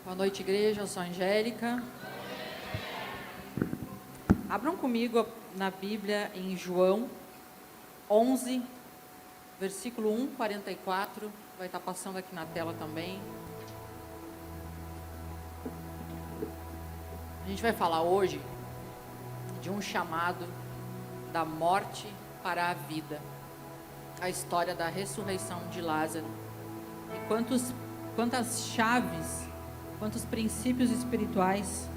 Boa noite, igreja. Eu sou a Angélica. Abram comigo na Bíblia em João 11, versículo 1, 44. Vai estar passando aqui na tela também. A gente vai falar hoje de um chamado da morte para a vida. A história da ressurreição de Lázaro. E quantas chaves, quantos princípios espirituais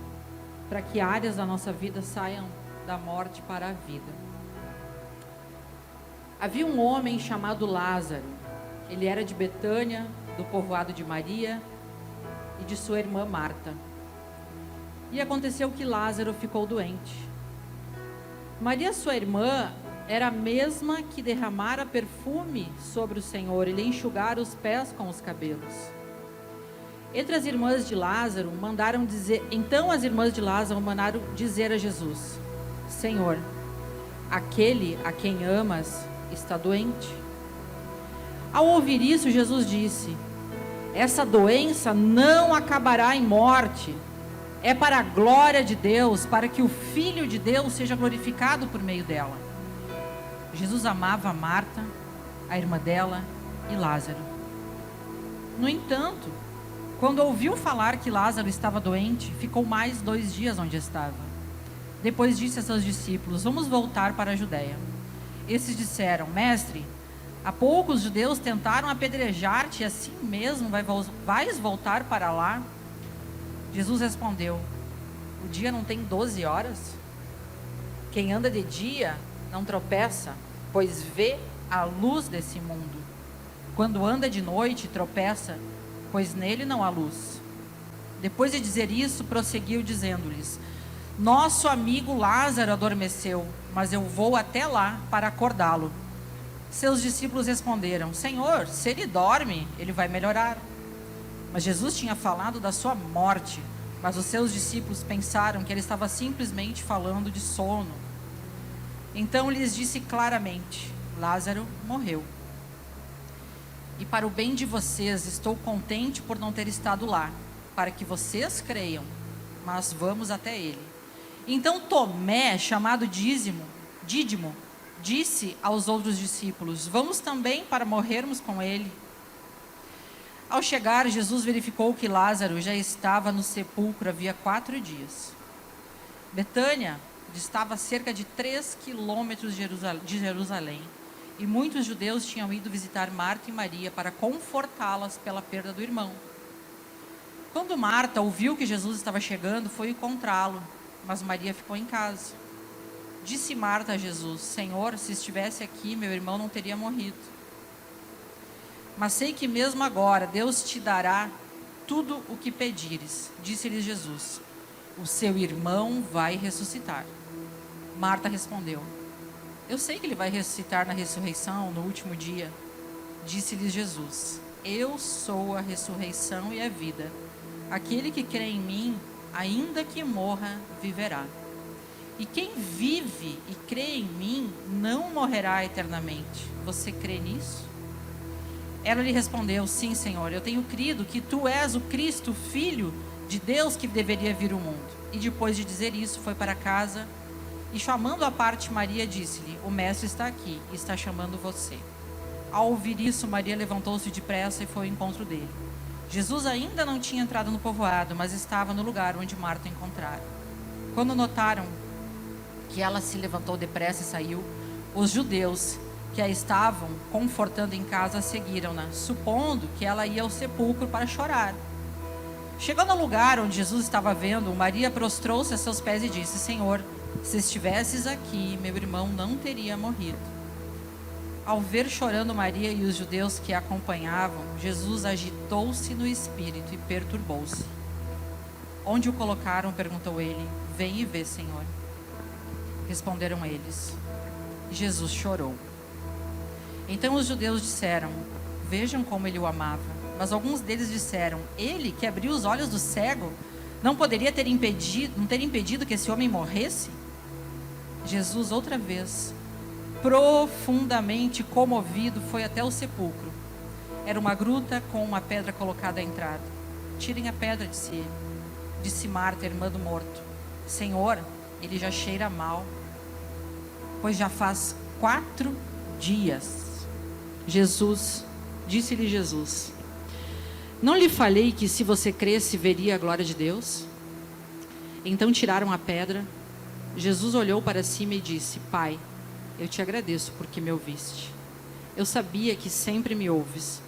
para que áreas da nossa vida saiam da morte para a vida. Havia um homem chamado Lázaro. Ele era de Betânia, do povoado de Maria e de sua irmã Marta. E aconteceu que Lázaro ficou doente. Maria, sua irmã, era a mesma que derramara perfume sobre o Senhor e lhe enxugara os pés com os cabelos. Então as irmãs de Lázaro mandaram dizer a Jesus: Senhor, aquele a quem amas está doente. Ao ouvir isso, Jesus disse: essa doença não acabará em morte. É para a glória de Deus, para que o Filho de Deus seja glorificado por meio dela. Jesus amava Marta, a irmã dela, e Lázaro. No entanto, quando ouviu falar que Lázaro estava doente, ficou mais 2 dias onde estava. Depois disse a seus discípulos: vamos voltar para a Judéia. Esses disseram: Mestre, há pouco os judeus tentaram apedrejar-te, e assim mesmo vais voltar para lá? Jesus respondeu: o dia não tem 12 horas? Quem anda de dia não tropeça, pois vê a luz desse mundo. Quando anda de noite, tropeça, pois nele não há luz. Depois de dizer isso, prosseguiu dizendo-lhes: nosso amigo Lázaro adormeceu, mas eu vou até lá para acordá-lo. Seus discípulos responderam: Senhor, se ele dorme, ele vai melhorar. Mas Jesus tinha falado da sua morte, mas os seus discípulos pensaram que ele estava simplesmente falando de sono. Então lhes disse claramente: Lázaro morreu. E para o bem de vocês, estou contente por não ter estado lá, para que vocês creiam, mas vamos até ele. Então Tomé, chamado Dídimo, disse aos outros discípulos: vamos também para morrermos com ele. Ao chegar, Jesus verificou que Lázaro já estava no sepulcro havia 4 dias. Betânia distava cerca de 3 quilômetros de Jerusalém, e muitos judeus tinham ido visitar Marta e Maria para confortá-las pela perda do irmão. Quando Marta ouviu que Jesus estava chegando, foi encontrá-lo, mas Maria ficou em casa. Disse Marta a Jesus: Senhor, se estivesse aqui, meu irmão não teria morrido. Mas sei que mesmo agora Deus te dará tudo o que pedires. Disse-lhe Jesus: o seu irmão vai ressuscitar. Marta respondeu: eu sei que ele vai ressuscitar na ressurreição, no último dia. Disse-lhe Jesus: eu sou a ressurreição e a vida. Aquele que crê em mim, ainda que morra, viverá. E quem vive e crê em mim, não morrerá eternamente. Você crê nisso? Ela lhe respondeu: sim, Senhor, eu tenho crido que tu és o Cristo, Filho de Deus, que deveria vir ao mundo. E depois de dizer isso, foi para casa e, chamando à parte Maria, disse-lhe: o mestre está aqui e está chamando você. Ao ouvir isso, Maria levantou-se depressa e foi ao encontro dele. Jesus ainda não tinha entrado no povoado, mas estava no lugar onde Marta o encontrara. Quando notaram que ela se levantou depressa e saiu, os judeus que a estavam confortando em casa seguiram-na, supondo que ela ia ao sepulcro para chorar. Chegando ao lugar onde Jesus estava vendo, Maria prostrou-se a seus pés e disse: Senhor, se estivesses aqui, meu irmão não teria morrido. Ao ver chorando Maria e os judeus que a acompanhavam, Jesus agitou-se no espírito e perturbou-se. Onde o colocaram? Perguntou ele. Vem e vê, Senhor. Responderam eles. Jesus chorou. Então os judeus disseram: vejam como ele o amava. Mas alguns deles disseram: ele que abriu os olhos do cego, não poderia ter impedido que esse homem morresse? Jesus, outra vez, profundamente comovido, foi até o sepulcro. Era uma gruta com uma pedra colocada à entrada. tirem a pedra, disse ele. Disse Marta, irmã do morto: Senhor, ele já cheira mal, pois já faz 4 dias. Disse-lhe Jesus: não lhe falei que se você cresce, veria a glória de Deus? Então tiraram a pedra. Jesus olhou para cima e disse: Pai, eu te agradeço porque me ouviste. Eu sabia que sempre me ouves,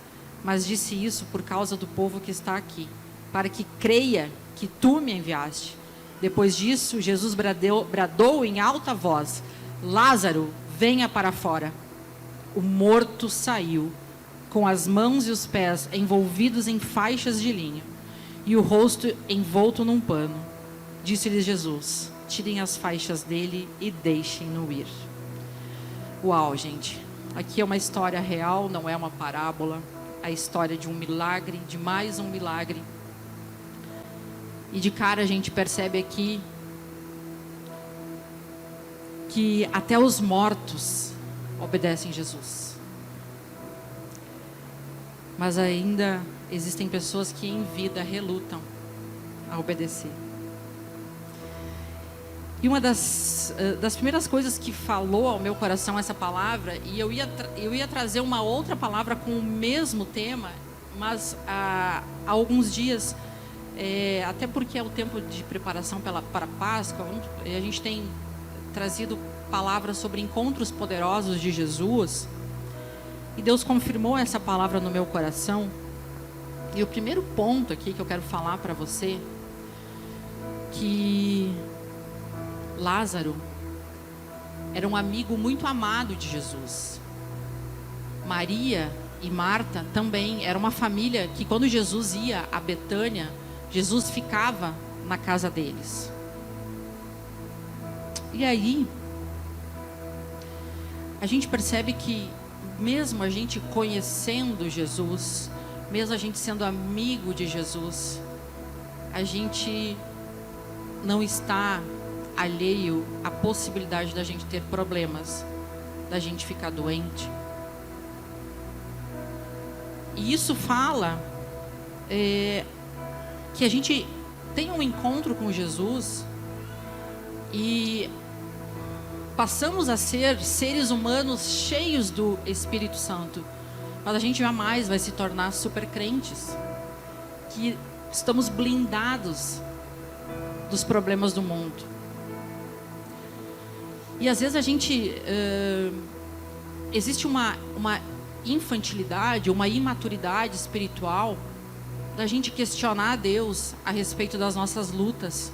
mas disse isso por causa do povo que está aqui, para que creia que tu me enviaste. Depois disso, Jesus bradou em alta voz: Lázaro, venha para fora. O morto saiu, com as mãos e os pés envolvidos em faixas de linho, e o rosto envolto num pano. Disse-lhes Jesus: tirem as faixas dele e deixem-no ir. Uau, gente. Aqui é uma história real, não é uma parábola. A história de um milagre, de mais um milagre. E de cara a gente percebe aqui que até os mortos obedecem Jesus. Mas ainda existem pessoas que em vida relutam a obedecer. E uma das primeiras coisas que falou ao meu coração essa palavra, e eu ia trazer uma outra palavra com o mesmo tema, mas há alguns dias, até porque é o tempo de preparação para a Páscoa, a gente tem trazido palavras sobre encontros poderosos de Jesus, e Deus confirmou essa palavra no meu coração. E o primeiro ponto aqui que eu quero falar para você, que Lázaro era um amigo muito amado de Jesus. Maria e Marta também era uma família que, quando Jesus ia a Betânia, Jesus ficava na casa deles. E aí a gente percebe que, mesmo a gente conhecendo Jesus, mesmo a gente sendo amigo de Jesus, a gente não está alheio à possibilidade da gente ter problemas, da gente ficar doente. E isso fala que a gente tem um encontro com Jesus e passamos a ser seres humanos cheios do Espírito Santo, mas a gente jamais vai se tornar super crentes, que estamos blindados dos problemas do mundo. E às vezes a gente existe uma infantilidade, uma imaturidade espiritual da gente questionar a Deus a respeito das nossas lutas,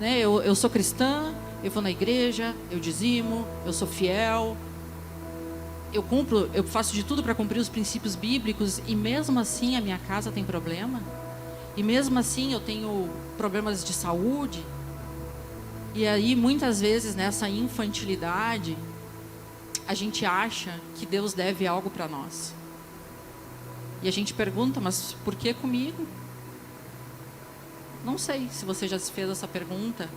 né? Eu sou cristã, eu vou na igreja, eu dizimo, eu sou fiel, eu faço de tudo para cumprir os princípios bíblicos, e mesmo assim a minha casa tem problema, e mesmo assim eu tenho problemas de saúde. E aí muitas vezes nessa infantilidade a gente acha que Deus deve algo para nós, e a gente pergunta: mas por que comigo? Não sei se você já se fez essa pergunta,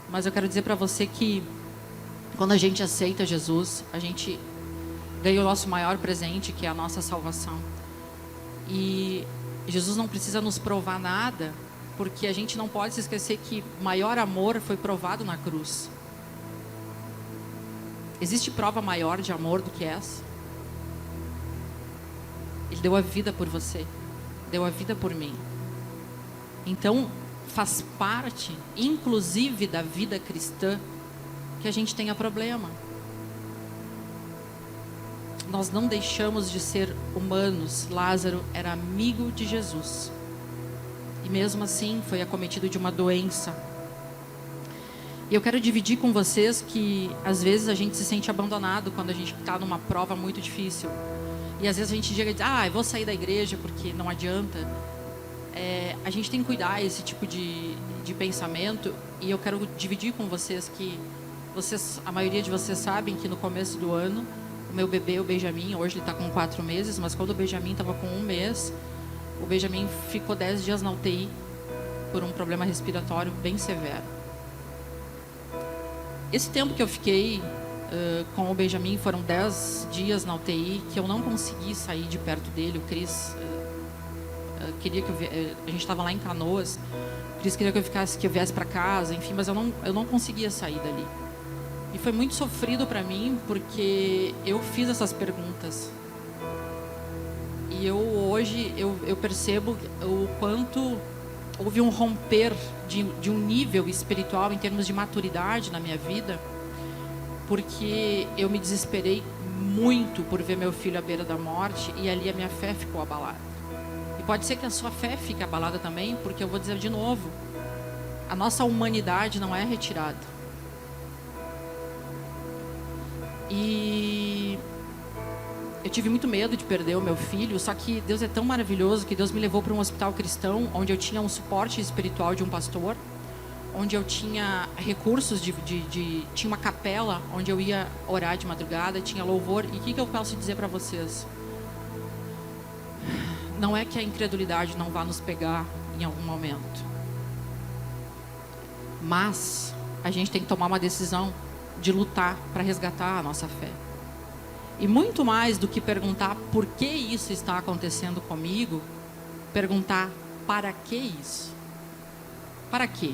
mas eu quero dizer para você que quando a gente aceita Jesus, a gente ganha o nosso maior presente, que é a nossa salvação. E Jesus não precisa nos provar nada, porque a gente não pode se esquecer que maior amor foi provado na cruz. Existe prova maior de amor do que essa? Ele deu a vida por você, deu a vida por mim. Então, faz parte, inclusive, da vida cristã, que a gente tenha problema. Nós não deixamos de ser humanos. Lázaro era amigo de Jesus, e mesmo assim foi acometido de uma doença. E eu quero dividir com vocês que às vezes a gente se sente abandonado quando a gente está numa prova muito difícil. E às vezes a gente chega e diz: eu vou sair da igreja porque não adianta. A gente tem que cuidar esse tipo de pensamento. E eu quero dividir com vocês que a maioria de vocês sabem que no começo do ano, o meu bebê, o Benjamin, hoje ele está com 4 meses, mas quando o Benjamin estava com 1 mês, o Benjamin ficou 10 dias na UTI por um problema respiratório bem severo. Esse tempo que eu fiquei com o Benjamin foram 10 dias na UTI, que eu não consegui sair de perto dele. O Cris queria que a gente estava lá em Canoas, Cris queria que eu viesse para casa, enfim, mas eu não conseguia sair dali. E foi muito sofrido para mim, porque eu fiz essas perguntas. E hoje eu percebo o quanto houve um romper de um nível espiritual em termos de maturidade na minha vida, porque eu me desesperei muito por ver meu filho à beira da morte, e ali a minha fé ficou abalada. E pode ser que a sua fé fique abalada também, porque eu vou dizer de novo, a nossa humanidade não é retirada. E eu tive muito medo de perder o meu filho, só que Deus é tão maravilhoso que Deus me levou para um hospital cristão, onde eu tinha um suporte espiritual de um pastor, onde eu tinha recursos, tinha uma capela, onde eu ia orar de madrugada, tinha louvor. E o que eu posso dizer para vocês? Não é que a incredulidade não vá nos pegar em algum momento, mas a gente tem que tomar uma decisão de lutar para resgatar a nossa fé. E muito mais do que perguntar por que isso está acontecendo comigo, perguntar para que isso? Para quê?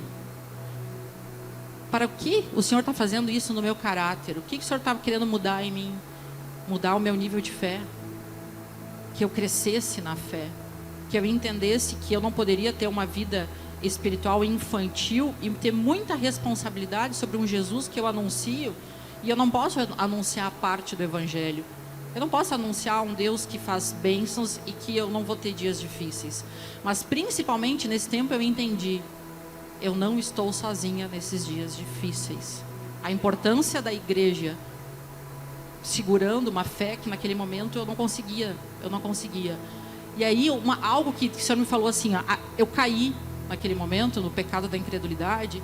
Para o que o Senhor está fazendo isso no meu caráter? O que o Senhor estava querendo mudar em mim? Mudar o meu nível de fé? Que eu crescesse na fé? Que eu entendesse que eu não poderia ter uma vida espiritual infantil e ter muita responsabilidade sobre um Jesus que eu anuncio, e eu não posso anunciar parte do Evangelho. Eu não posso anunciar um Deus que faz bênçãos e que eu não vou ter dias difíceis. Mas principalmente nesse tempo eu entendi, eu não estou sozinha nesses dias difíceis. A importância da igreja segurando uma fé que naquele momento eu não conseguia. E aí algo que o Senhor me falou assim, eu caí naquele momento no pecado da incredulidade,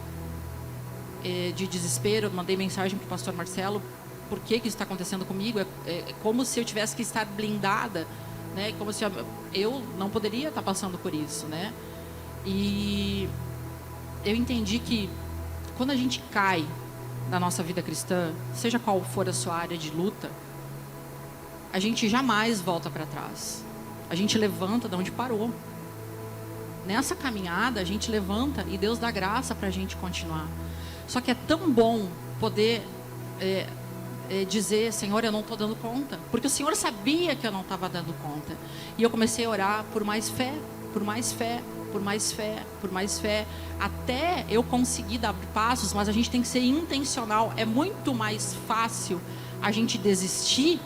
de desespero. Eu mandei mensagem para o pastor Marcelo, por que isso está acontecendo comigo? É como se eu tivesse que estar blindada, né? Como se eu não poderia estar passando por isso, né? E eu entendi que quando a gente cai na nossa vida cristã, seja qual for a sua área de luta, a gente jamais volta para trás. A gente levanta de onde parou. Nessa caminhada a gente levanta e Deus dá graça para a gente continuar. Só que é tão bom poder dizer, Senhor, eu não estou dando conta, porque o Senhor sabia que eu não estava dando conta. E eu comecei a orar por mais fé, por mais fé, por mais fé, por mais fé, até eu conseguir dar passos. Mas a gente tem que ser intencional. É muito mais fácil a gente desistir,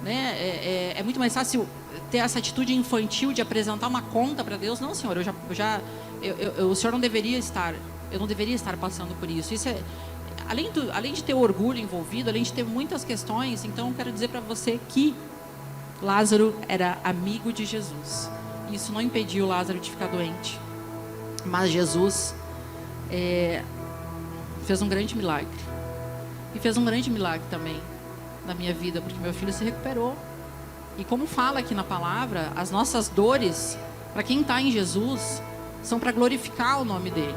né? É muito mais fácil ter essa atitude infantil de apresentar uma conta para Deus. Não, Senhor, o Senhor não deveria estar, eu não deveria estar passando por isso. Isso além de ter orgulho envolvido, além de ter muitas questões. Então eu quero dizer para você que Lázaro era amigo de Jesus. Isso não impediu Lázaro de ficar doente, mas Jesus fez um grande milagre. E fez um grande milagre também na minha vida, porque meu filho se recuperou. E como fala aqui na palavra, as nossas dores, para quem está em Jesus, são para glorificar o nome dele,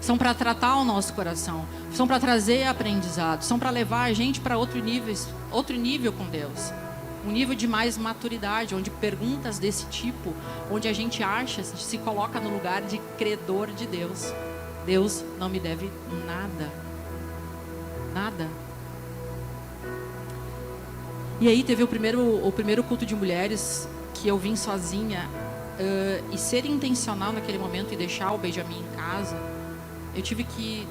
são para tratar o nosso coração, são para trazer aprendizado, são para levar a gente para outro nível com Deus. Um nível de mais maturidade, onde perguntas desse tipo, onde a gente se coloca no lugar de credor de Deus. Deus não me deve nada. Nada. E aí teve o primeiro culto de mulheres, que eu vim sozinha, e ser intencional naquele momento e deixar o Benjamin em casa. Eu tive que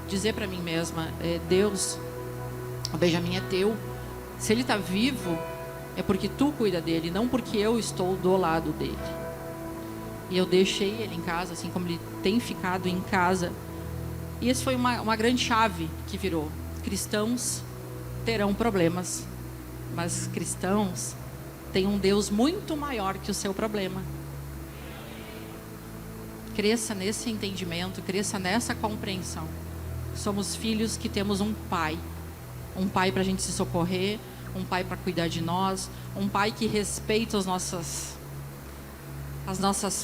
dizer para mim mesma, Deus, o Benjamin é teu. Se ele está vivo, é porque tu cuida dele, não porque eu estou do lado dele. E eu deixei ele em casa, assim como ele tem ficado em casa. E esse foi uma grande chave que virou. Cristãos terão problemas, mas cristãos têm um Deus muito maior que o seu problema. Cresça nesse entendimento, cresça nessa compreensão. Somos filhos que temos um pai para a gente se socorrer, um pai para cuidar de nós, um pai que respeita as nossas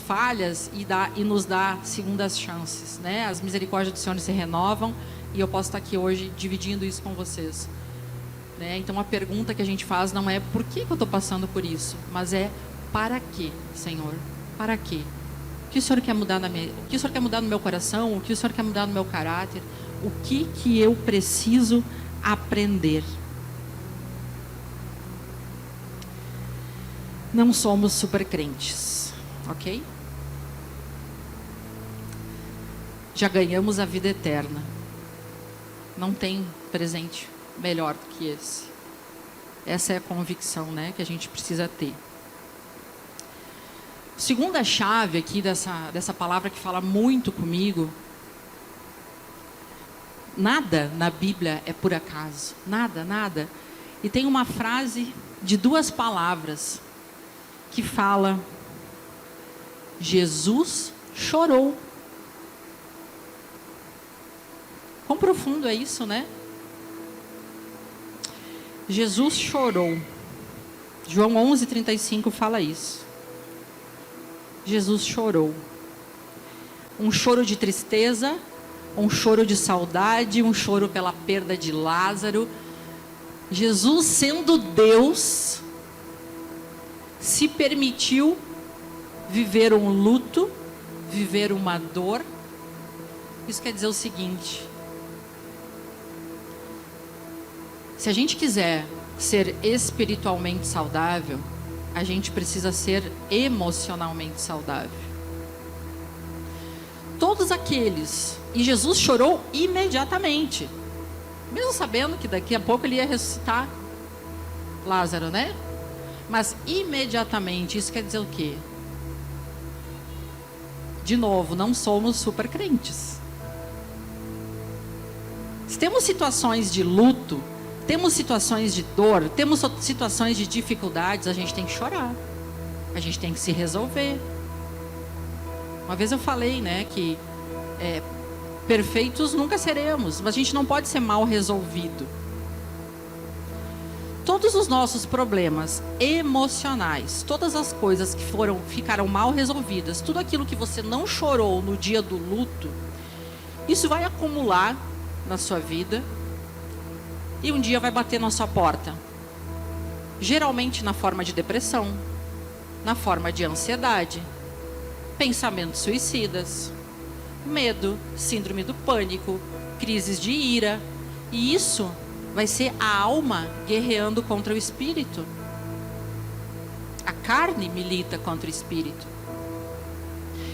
falhas e nos dá segundas chances, né? As misericórdias do Senhor se renovam, e eu posso estar aqui hoje dividindo isso com vocês, né? Então a pergunta que a gente faz não é por que eu estou passando por isso, mas é para quê, Senhor? Para quê? O que o Senhor quer mudar o que o Senhor quer mudar no meu coração? O que o Senhor quer mudar no meu caráter? O que eu preciso aprender? Não somos super crentes, ok? Já ganhamos a vida eterna. Não tem presente melhor do que esse. Essa é a convicção, né, que a gente precisa ter. Segunda chave aqui dessa palavra que fala muito comigo. Nada na Bíblia é por acaso. Nada, nada. E tem uma frase de 2 palavras que fala: Jesus chorou. Quão profundo é isso, né? Jesus chorou. João 11:35 fala isso. Jesus chorou. Um choro de tristeza, um choro de saudade, um choro pela perda de Lázaro. Jesus, sendo Deus, se permitiu viver um luto, viver uma dor. Isso quer dizer o seguinte: se a gente quiser ser espiritualmente saudável, a gente precisa ser emocionalmente saudável. Todos aqueles, e Jesus chorou imediatamente, mesmo sabendo que daqui a pouco ele ia ressuscitar Lázaro, né? Mas imediatamente, isso quer dizer o quê? De novo, não somos super crentes. Se temos situações de luto, temos situações de dor, temos situações de dificuldades, a gente tem que chorar. A gente tem que se resolver. Uma vez eu falei, né, que perfeitos nunca seremos, mas a gente não pode ser mal resolvido. Todos os nossos problemas emocionais, todas as coisas que ficaram mal resolvidas, tudo aquilo que você não chorou no dia do luto, isso vai acumular na sua vida e um dia vai bater na sua porta. Geralmente na forma de depressão, na forma de ansiedade, pensamentos suicidas, medo, síndrome do pânico, crises de ira. E isso vai ser a alma guerreando contra o espírito. A carne milita contra o espírito.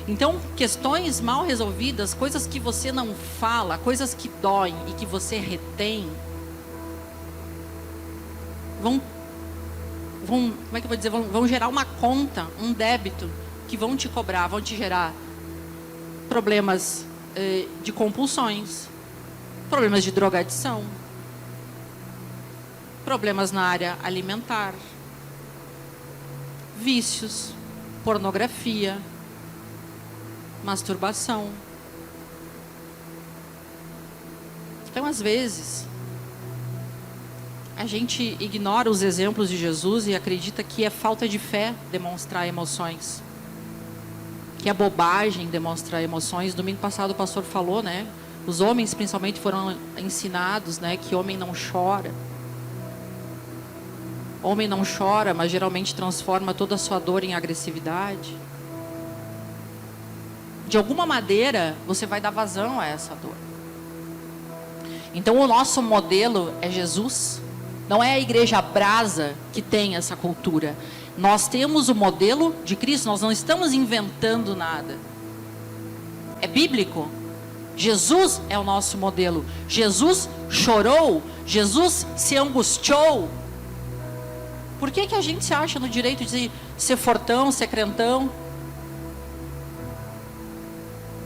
Então, questões mal resolvidas, coisas que você não fala, coisas que doem e que você retém, como é que eu vou dizer? Vão gerar uma conta, um débito, que vão te cobrar, vão te gerar problemas de compulsões, problemas de drogadição, problemas na área alimentar, vícios, pornografia, masturbação. Então, às vezes, a gente ignora os exemplos de Jesus e acredita que é falta de fé demonstrar emoções, que é bobagem demonstrar emoções. Domingo passado o pastor falou, né? Os homens principalmente foram ensinados, né, que homem não chora. Homem não chora, mas geralmente transforma toda a sua dor em agressividade. De alguma maneira, você vai dar vazão a essa dor. Então, o nosso modelo é Jesus. Não é a igreja brasa que tem essa cultura. Nós temos o modelo de Cristo, nós não estamos inventando nada. É bíblico. Jesus é o nosso modelo. Jesus chorou, Jesus se angustiou. Por que a gente se acha no direito de ser fortão, ser crentão?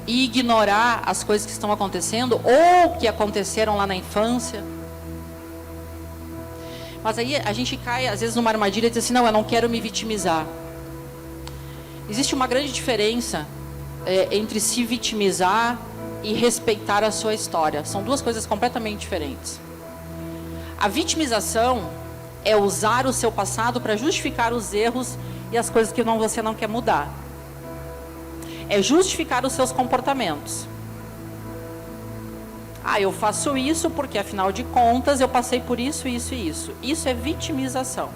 E ignorar as coisas que estão acontecendo ou que aconteceram lá na infância? Mas aí a gente cai, às vezes, numa armadilha e diz assim: não, eu não quero me vitimizar. Existe uma grande diferença entre se vitimizar e respeitar a sua história. São duas coisas completamente diferentes. A vitimização é usar o seu passado para justificar os erros e as coisas que você não quer mudar. É justificar os seus comportamentos. Eu faço isso porque, afinal de contas, eu passei por isso, isso e isso. Isso é vitimização.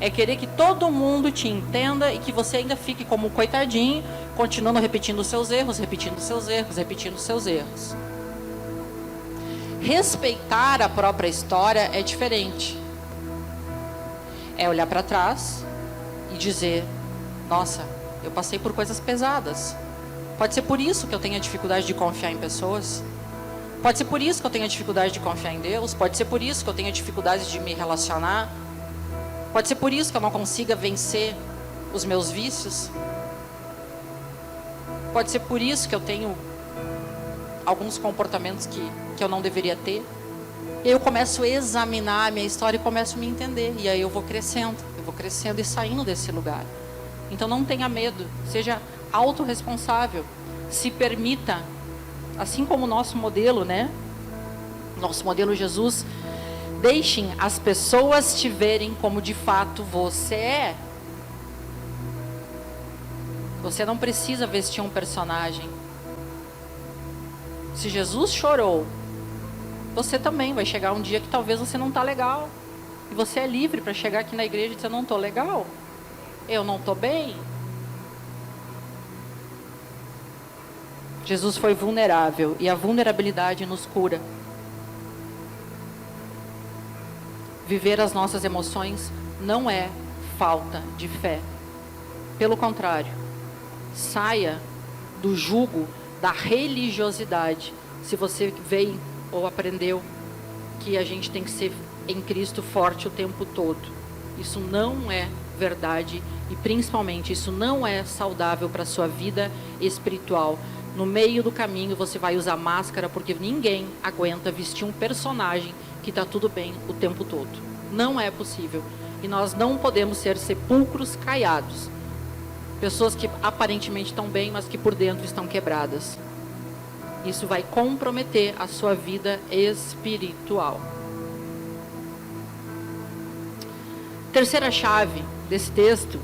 É querer que todo mundo te entenda e que você ainda fique como um coitadinho, continuando repetindo os seus erros, repetindo os seus erros, repetindo os seus erros. Respeitar a própria história é diferente. É olhar para trás e dizer: nossa, eu passei por coisas pesadas. Pode ser por isso que eu tenho a dificuldade de confiar em pessoas. Pode ser por isso que eu tenho a dificuldade de confiar em Deus. Pode ser por isso que eu tenho a dificuldade de me relacionar. Pode ser por isso que eu não consiga vencer os meus vícios. Pode ser por isso que eu tenho alguns comportamentos que eu não deveria ter. E aí eu começo a examinar a minha história e começo a me entender. E aí eu vou crescendo e saindo desse lugar. Então não tenha medo, seja autorresponsável. Se permita, assim como o nosso modelo, né? Nosso modelo Jesus, deixem as pessoas te verem como de fato você é. Você não precisa vestir um personagem. Se Jesus chorou, você também vai chegar um dia que talvez você não está legal. E você é livre para chegar aqui na igreja e dizer: eu não estou legal, eu não estou bem. Jesus foi vulnerável e a vulnerabilidade nos cura. Viver as nossas emoções não é falta de fé. Pelo contrário, saia do jugo da religiosidade. Se você veio ou aprendeu que a gente tem que ser em Cristo forte o tempo todo, isso não é verdade e principalmente isso não é saudável para a sua vida espiritual. No meio do caminho você vai usar máscara, porque ninguém aguenta vestir um personagem que está tudo bem o tempo todo. Não é possível. E nós não podemos ser sepulcros caiados. Pessoas que aparentemente estão bem, mas que por dentro estão quebradas. Isso vai comprometer a sua vida espiritual. Terceira chave desse texto.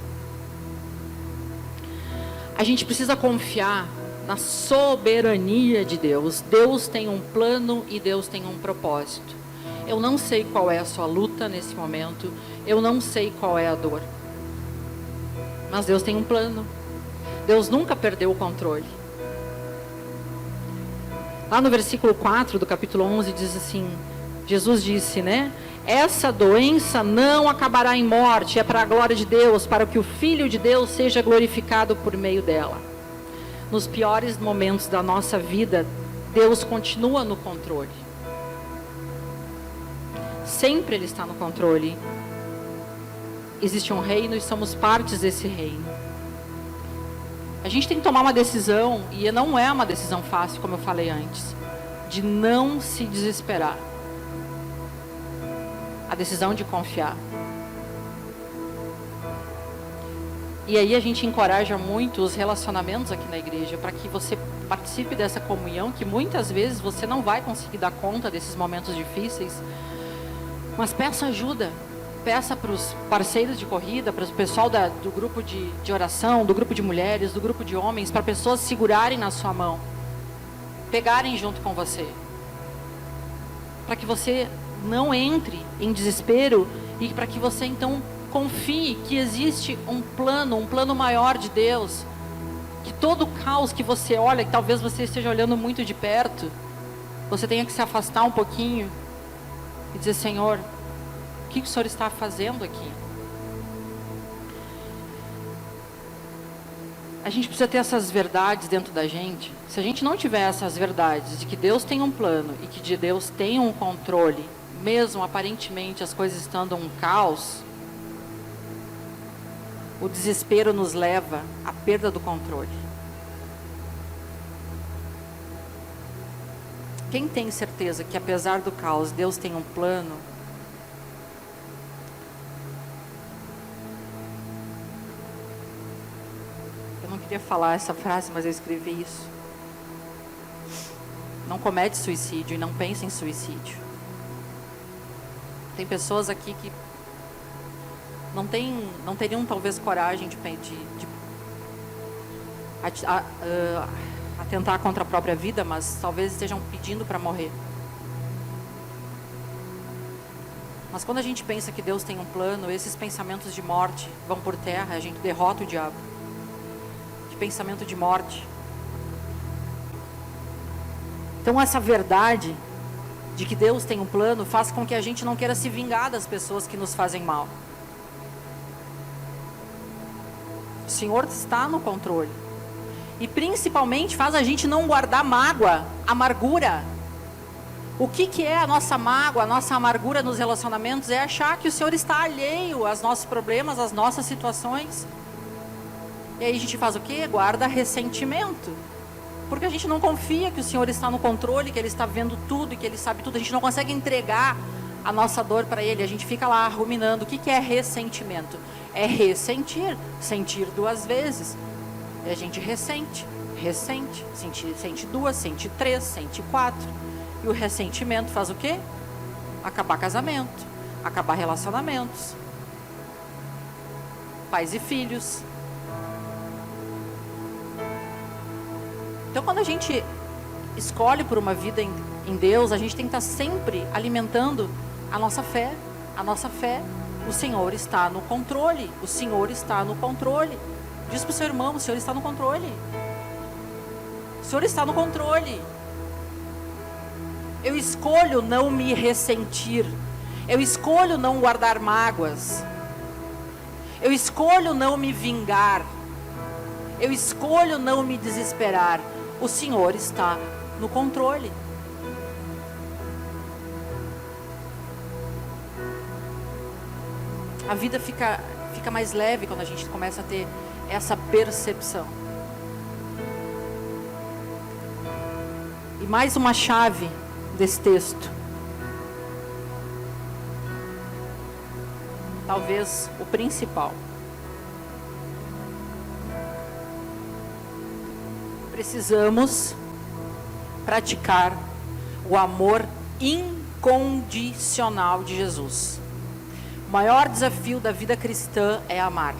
A gente precisa confiar na soberania de Deus. Deus tem um plano e Deus tem um propósito. Eu não sei qual é a sua luta nesse momento. Eu não sei qual é a dor. Mas Deus tem um plano. Deus nunca perdeu o controle. Lá no versículo 4 do capítulo 11 diz assim, Jesus disse, né? Essa doença não acabará em morte, é para a glória de Deus, para que o Filho de Deus seja glorificado por meio dela. Nos piores momentos da nossa vida, Deus continua no controle. Sempre Ele está no controle. Existe um reino e somos partes desse reino. A gente tem que tomar uma decisão, e não é uma decisão fácil, como eu falei antes, de não se desesperar. A decisão de confiar. E aí a gente encoraja muito os relacionamentos aqui na igreja, para que você participe dessa comunhão, que muitas vezes você não vai conseguir dar conta desses momentos difíceis, mas peça ajuda. Peça para os parceiros de corrida, para o pessoal do grupo de oração, do grupo de mulheres, do grupo de homens, para pessoas segurarem na sua mão, pegarem junto com você, para que você não entre em desespero e para que você então confie que existe um plano maior de Deus, que todo o caos que você olha, que talvez você esteja olhando muito de perto, você tenha que se afastar um pouquinho e dizer: Senhor, o que o Senhor está fazendo aqui? A gente precisa ter essas verdades dentro da gente. Se a gente não tiver essas verdades de que Deus tem um plano e que de Deus tem um controle, mesmo aparentemente as coisas estando um caos, o desespero nos leva à perda do controle. Quem tem certeza que apesar do caos, Deus tem um plano? Eu não queria falar essa frase, mas eu escrevi isso. Não comete suicídio e não pense em suicídio. Tem pessoas aqui que não teriam talvez coragem de atentar contra a própria vida, mas talvez estejam pedindo para morrer. Mas quando a gente pensa que Deus tem um plano, esses pensamentos de morte vão por terra, a gente derrota o diabo. Que pensamento de morte. Então essa verdade de que Deus tem um plano faz com que a gente não queira se vingar das pessoas que nos fazem mal. O Senhor está no controle. E principalmente faz a gente não guardar mágoa, amargura. O que é a nossa mágoa, a nossa amargura nos relacionamentos? É achar que o Senhor está alheio aos nossos problemas, às nossas situações. E aí a gente faz o quê? Guarda ressentimento. Porque a gente não confia que o Senhor está no controle, que Ele está vendo tudo e que Ele sabe tudo. A gente não consegue entregar a nossa dor para Ele. A gente fica lá ruminando. O que é ressentimento? É ressentir. Sentir duas vezes. E a gente ressente. Sente duas, sente três, sente quatro. E o ressentimento faz o quê? Acabar casamento. Acabar relacionamentos. Pais e filhos. Então, quando a gente escolhe por uma vida em Deus, a gente tem que estar sempre alimentando a nossa fé. A nossa fé, o Senhor está no controle. O Senhor está no controle. Diz para o seu irmão, o Senhor está no controle. O Senhor está no controle. Eu escolho não me ressentir. Eu escolho não guardar mágoas. Eu escolho não me vingar. Eu escolho não me desesperar. O Senhor está no controle. A vida fica mais leve quando a gente começa a ter essa percepção. E mais uma chave desse texto. Talvez o principal. Precisamos praticar o amor incondicional de Jesus. O maior desafio da vida cristã é amar.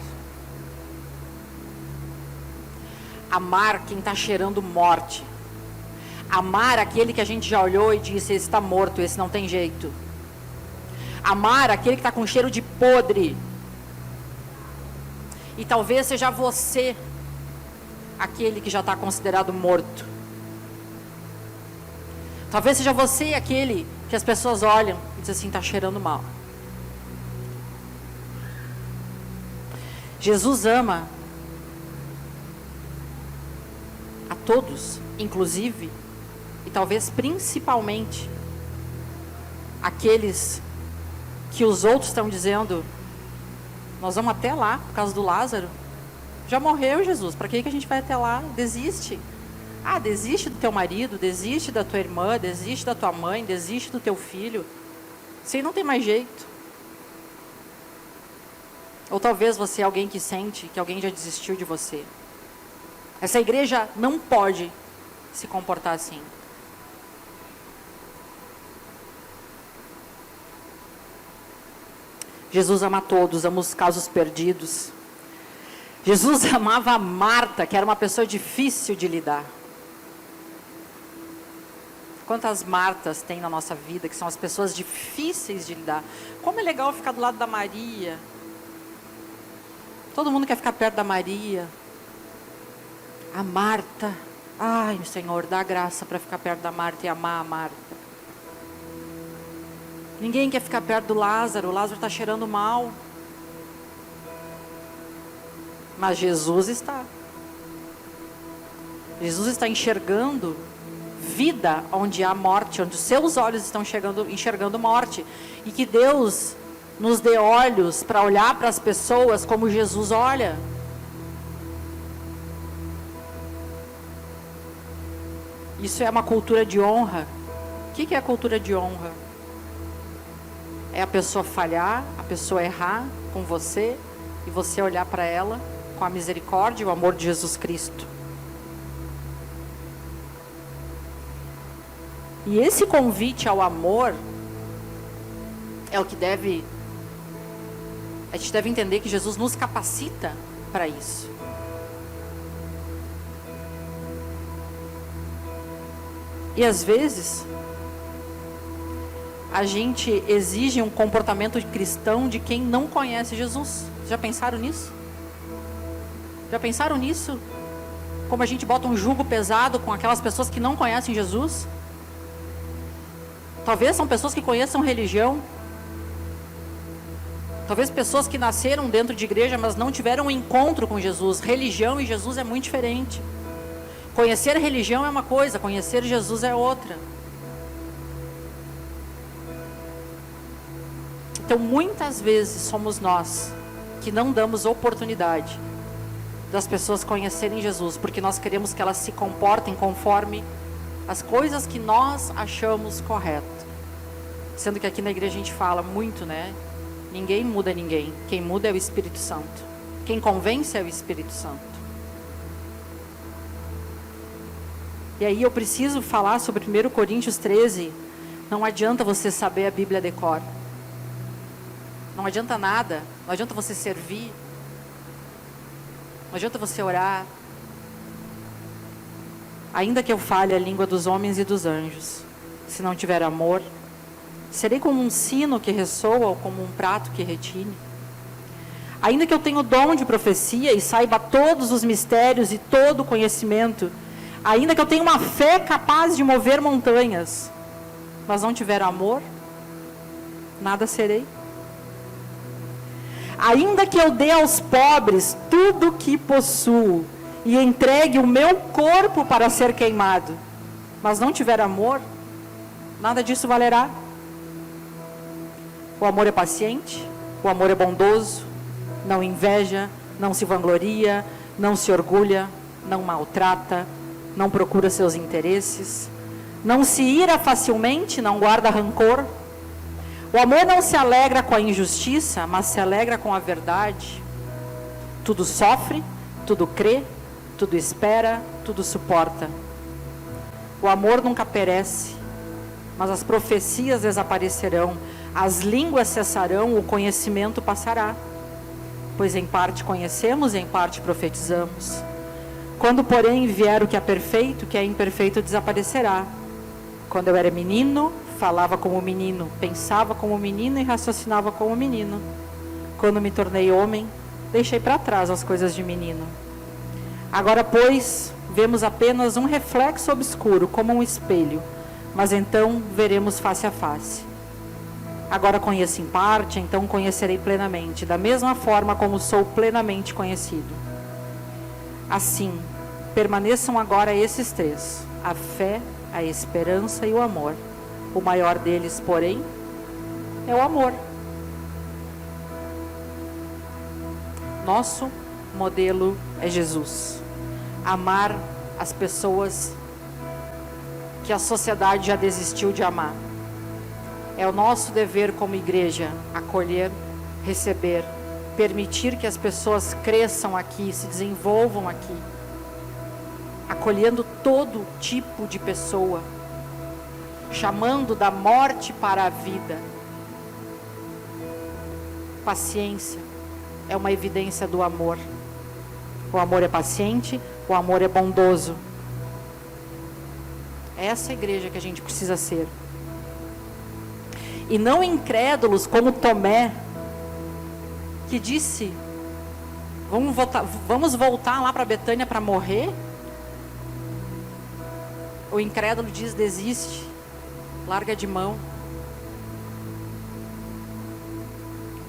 Amar quem está cheirando morte. Amar aquele que a gente já olhou e disse, esse está morto, esse não tem jeito. Amar aquele que está com cheiro de podre. E talvez seja você aquele que já está considerado morto. Talvez seja você aquele que as pessoas olham e dizem assim, está cheirando mal. Jesus ama a todos, inclusive, e talvez principalmente, aqueles que os outros estão dizendo, nós vamos até lá, por causa do Lázaro. Já morreu Jesus, para que a gente vai até lá? Desiste. Ah, desiste do teu marido, desiste da tua irmã, desiste da tua mãe, desiste do teu filho. Isso aí não tem mais jeito. Ou talvez você é alguém que sente que alguém já desistiu de você. Essa igreja não pode se comportar assim. Jesus ama todos, ama os casos perdidos. Jesus amava a Marta, que era uma pessoa difícil de lidar. Quantas Martas tem na nossa vida, que são as pessoas difíceis de lidar. Como é legal ficar do lado da Maria. Todo mundo quer ficar perto da Maria. A Marta. Ai, Senhor, dá graça para ficar perto da Marta e amar a Marta. Ninguém quer ficar perto do Lázaro. O Lázaro está cheirando mal. Mas Jesus está. Jesus está enxergando vida onde há morte, onde os seus olhos estão enxergando morte. E que Deus nos dê olhos para olhar para as pessoas como Jesus olha. Isso é uma cultura de honra. O que é a cultura de honra? É a pessoa falhar, a pessoa errar com você, e você olhar para ela com a misericórdia e o amor de Jesus Cristo. E esse convite ao amor é o que a gente deve entender que Jesus nos capacita para isso. E às vezes a gente exige um comportamento cristão de quem não conhece Jesus. Já pensaram nisso? Já pensaram nisso? Como a gente bota um jugo pesado com aquelas pessoas que não conhecem Jesus? Talvez são pessoas que conheçam religião. Talvez pessoas que nasceram dentro de igreja, mas não tiveram um encontro com Jesus. Religião e Jesus é muito diferente. Conhecer religião é uma coisa, conhecer Jesus é outra. Então, muitas vezes somos nós que não damos oportunidade das pessoas conhecerem Jesus, porque nós queremos que elas se comportem conforme as coisas que nós achamos correto. Sendo que aqui na igreja a gente fala muito, né? Ninguém muda ninguém. Quem muda é o Espírito Santo. Quem convence é o Espírito Santo. E aí eu preciso falar sobre 1 Coríntios 13. Não adianta você saber a Bíblia de cor. Não adianta nada. Não adianta você servir. Não adianta você orar. Ainda que eu fale a língua dos homens e dos anjos, se não tiver amor, serei como um sino que ressoa ou como um prato que retine. Ainda que eu tenha o dom de profecia e saiba todos os mistérios e todo o conhecimento, ainda que eu tenha uma fé capaz de mover montanhas, mas não tiver amor, nada serei. Ainda que eu dê aos pobres tudo o que possuo e entregue o meu corpo para ser queimado, mas não tiver amor, nada disso valerá. O amor é paciente, o amor é bondoso, não inveja, não se vangloria, não se orgulha, não maltrata, não procura seus interesses, não se ira facilmente, não guarda rancor. O amor não se alegra com a injustiça, mas se alegra com a verdade. Tudo sofre, tudo crê, tudo espera, tudo suporta. O amor nunca perece, mas as profecias desaparecerão, as línguas cessarão, o conhecimento passará. Pois em parte conhecemos e em parte profetizamos. Quando, porém, vier o que é perfeito, o que é imperfeito desaparecerá. Quando eu era menino, falava como menino, pensava como menino e raciocinava como menino. Quando me tornei homem, deixei para trás as coisas de menino. Agora, pois, vemos apenas um reflexo obscuro, como um espelho, mas então veremos face a face. Agora conheço em parte, então conhecerei plenamente, da mesma forma como sou plenamente conhecido. Assim, permaneçam agora esses três: a fé, a esperança e o amor. O maior deles, porém, é o amor. Nosso modelo é Jesus. Amar as pessoas que a sociedade já desistiu de amar. É o nosso dever como igreja acolher, receber, permitir que as pessoas cresçam aqui, se desenvolvam aqui, acolhendo todo tipo de pessoa, chamando da morte para a vida. Paciência é uma evidência do amor. O amor é paciente, o amor é bondoso. É essa igreja que a gente precisa ser. E não incrédulos como Tomé, que disse: vamos voltar lá para Betânia para morrer? O incrédulo diz: desiste, larga de mão.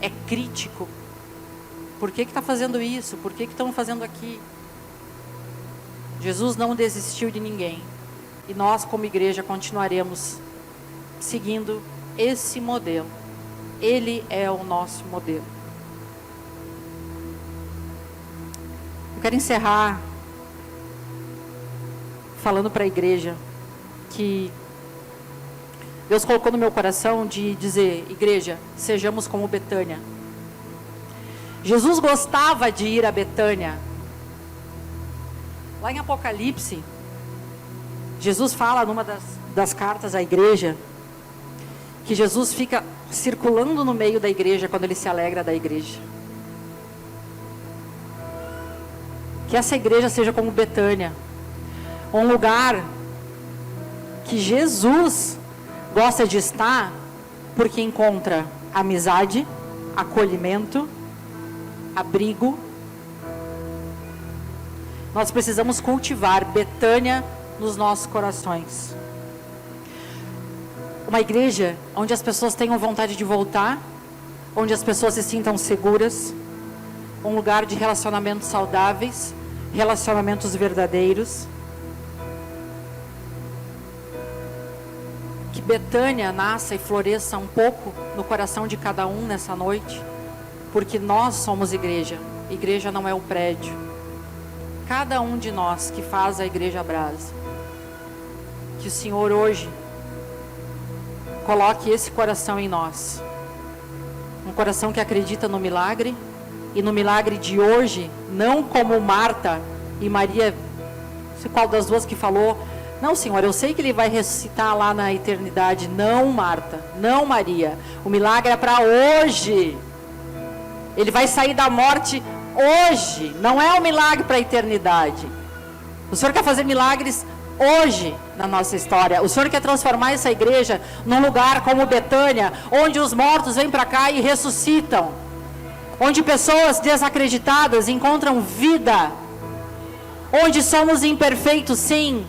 É crítico. Por que está fazendo isso? Por que estão fazendo aqui? Jesus não desistiu de ninguém. E nós, como igreja, continuaremos seguindo esse modelo. Ele é o nosso modelo. Eu quero encerrar falando para a igreja que Deus colocou no meu coração de dizer: igreja, sejamos como Betânia. Jesus gostava de ir a Betânia. Lá em Apocalipse, Jesus fala numa das cartas à igreja que Jesus fica circulando no meio da igreja quando ele se alegra da igreja. Que essa igreja seja como Betânia, um lugar que Jesus gosta de estar porque encontra amizade, acolhimento, abrigo. Nós precisamos cultivar Betânia nos nossos corações. Uma igreja onde as pessoas tenham vontade de voltar, onde as pessoas se sintam seguras, um lugar de relacionamentos saudáveis, relacionamentos verdadeiros. Que Betânia nasça e floresça um pouco no coração de cada um nessa noite, porque nós somos igreja. Igreja não é o prédio. Cada um de nós que faz a Igreja Brasa. Que o Senhor hoje coloque esse coração em nós. Um coração que acredita no milagre. E no milagre de hoje, não como Marta e Maria, não sei qual das duas que falou. Não, Senhor, eu sei que Ele vai ressuscitar lá na eternidade. Não, Marta, não, Maria. O milagre é para hoje. Ele vai sair da morte hoje. Não é um milagre para a eternidade. O Senhor quer fazer milagres hoje na nossa história. O Senhor quer transformar essa igreja num lugar como Betânia, onde os mortos vêm para cá e ressuscitam, onde pessoas desacreditadas encontram vida, onde somos imperfeitos, sim,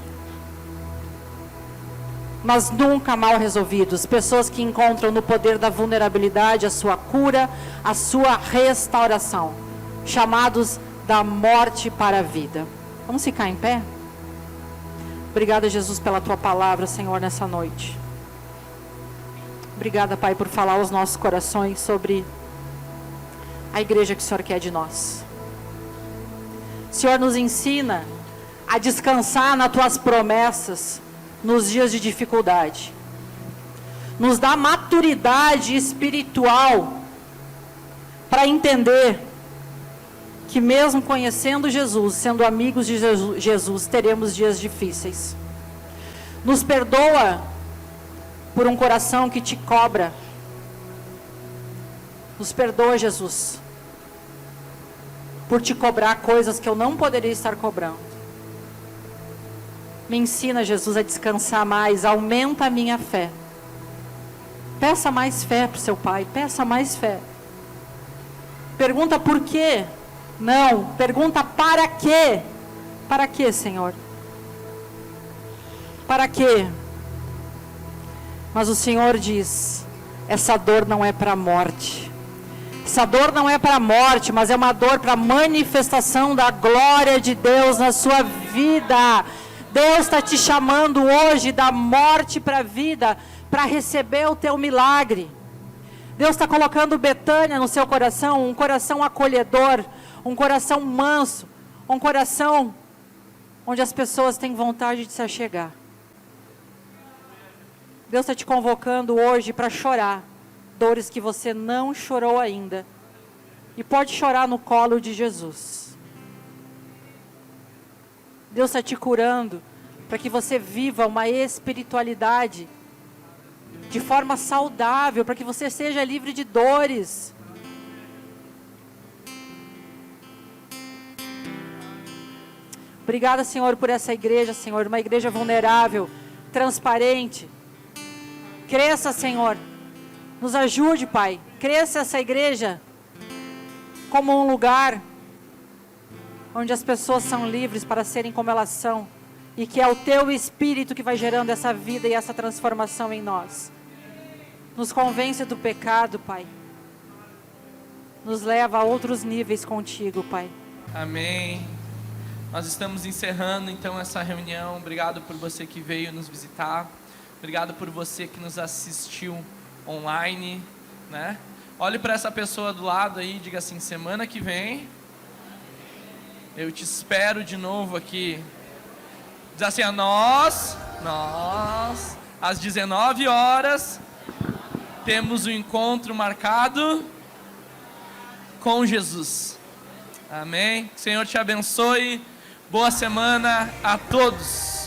mas nunca mal resolvidos. Pessoas que encontram no poder da vulnerabilidade a sua cura, a sua restauração, chamados da morte para a vida. Vamos ficar em pé? Obrigada, Jesus, pela Tua palavra, Senhor, nessa noite. Obrigada, Pai, por falar aos nossos corações sobre a igreja que o Senhor quer de nós. O Senhor nos ensina a descansar nas Tuas promessas nos dias de dificuldade. Nos dá maturidade espiritual para entender que mesmo conhecendo Jesus, sendo amigos de Jesus, teremos dias difíceis. Nos perdoa por um coração que Te cobra. Nos perdoa, Jesus, por Te cobrar coisas que eu não poderia estar cobrando. Me ensina, Jesus, a descansar mais. Aumenta a minha fé. Peça mais fé para o seu Pai. Peça mais fé. Pergunta por quê? Não. Pergunta para quê? Para quê, Senhor? Para quê? Mas o Senhor diz: essa dor não é para a morte. Essa dor não é para a morte, mas é uma dor para a manifestação da glória de Deus na sua vida. Deus está te chamando hoje da morte para a vida, para receber o teu milagre. Deus está colocando Betânia no seu coração, um coração acolhedor, um coração manso, um coração onde as pessoas têm vontade de se achegar. Deus está te convocando hoje para chorar dores que você não chorou ainda. E pode chorar no colo de Jesus. Deus está te curando para que você viva uma espiritualidade de forma saudável, para que você seja livre de dores. Obrigada, Senhor, por essa igreja, Senhor, uma igreja vulnerável, transparente. Cresça, Senhor, nos ajude, Pai. Cresça essa igreja como um lugar onde as pessoas são livres para serem como elas são, e que é o Teu Espírito que vai gerando essa vida e essa transformação em nós. Nos convence do pecado, Pai. Nos leva a outros níveis contigo, Pai. Amém. Nós estamos encerrando então essa reunião. Obrigado por você que veio nos visitar. Obrigado por você que nos assistiu online, né? Olhe para essa pessoa do lado aí e diga assim: semana que vem eu te espero de novo aqui. Diz assim: a nós, às 19 horas, temos um encontro marcado com Jesus. Amém? Que o Senhor te abençoe. Boa semana a todos.